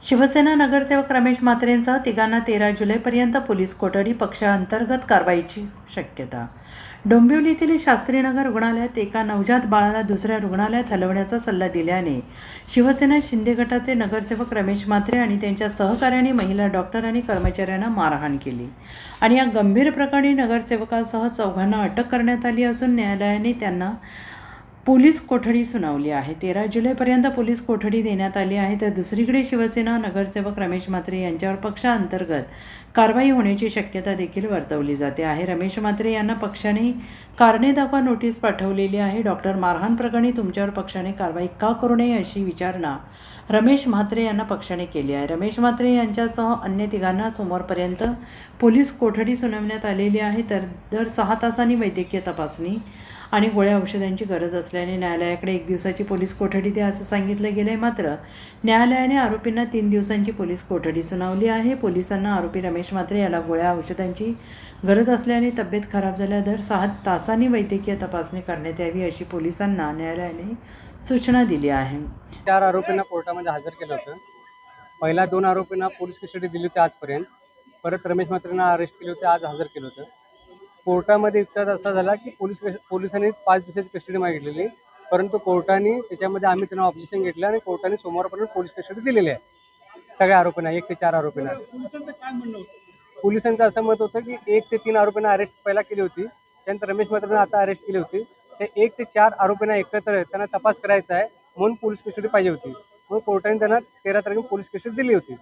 शिवसेना नगरसेवक रमेश म्हात्रेंसह तिघांना 13 जुलैपर्यंत पोलीस कोठडी पक्षांतर्गत कारवाईची शक्यता. डोंबिवलीतील शास्त्रीनगर रुग्णालयात एका नवजात बाळाला दुसऱ्या रुग्णालयात हलवण्याचा सल्ला दिल्याने शिवसेना शिंदे गटाचे नगरसेवक रमेश म्हात्रे आणि त्यांच्या सहकाऱ्यांनी महिला डॉक्टर आणि कर्मचाऱ्यांना मारहाण केली आणि या गंभीर प्रकरणी नगरसेवकासह चौघांना अटक करण्यात आली असून न्यायालयाने त्यांना पोलीस कोठडी सुनावली आहे. 13 जुलैपर्यंत पोलीस कोठडी देण्यात आली आहे. तर दुसरीकडे शिवसेना नगरसेवक रमेश म्हात्रे यांच्यावर पक्षांतर्गत कारवाई होण्याची शक्यता देखील वर्तवली जाते आहे. रमेश म्हात्रे यांना पक्षाने कारणे दाखवा नोटीस पाठवलेली आहे. डॉक्टर मारहाण प्रकरणी तुमच्यावर पक्षाने कारवाई का करू नये अशी विचारणा रमेश म्हात्रे यांना पक्षाने केली आहे. रमेश म्हात्रे यांच्यासह अन्य तिघांना सोमवारपर्यंत पोलीस कोठडी सुनावण्यात आलेली आहे. तर दर 6 तासांनी वैद्यकीय तपासणी आणि गोळ्या औषधांची गरज असल्याने न्यायालयाकडे 1 दिवसाची पोलीस कोठडी द्या असं सांगितलं गेलं आहे. मात्र न्यायालयाने आरोपींना 3 दिवसांची पोलीस कोठडी सुनावली आहे. पोलिसांना आरोपी रमेश म्हात्रे याला गोळ्या औषधांची गरज असल्याने तब्येत खराब झाल्या दर 6 तासांनी वैद्यकीय तपासणी करण्यात यावी अशी पोलिसांना न्यायालयाने सूचना दिली आहे. 4 आरोपींना कोर्टामध्ये हजर केलं होतं. पहिल्या 2 आरोपींना पोलीस कस्टडी दिली होती आजपर्यंत. परत रमेश म्हात्रेंना अरेस्ट केले होते, आज हजर केलं होतं. कोर्टामध्ये इतका असा झाला की पोलिसांनी 5 दिवसाची कस्टडी मागितलेली, परंतु कोर्टाने त्याच्यामध्ये आम्ही त्यांना ऑब्जेक्शन घेतलं आणि कोर्टाने सोमवारपर्यंत पोलीस कस्टडी दिलेली आहे सगळ्या आरोपींना, 1 ते 4 आरोपींना. पोलिसांचं असं मत होतं की 1 ते 3 आरोपींना अरेस्ट पहिला केली होती, त्यानंतर रमेश म्हात्रेंना आता अरेस्ट केली होती. ते 1 ते 4 आरोपींना एकत्र त्यांना तपास करायचा आहे म्हणून पोलीस कस्टडी पाहिजे होती, म्हणून कोर्टाने त्यांना 13 तारखेला पोलीस कस्टडी दिली होती.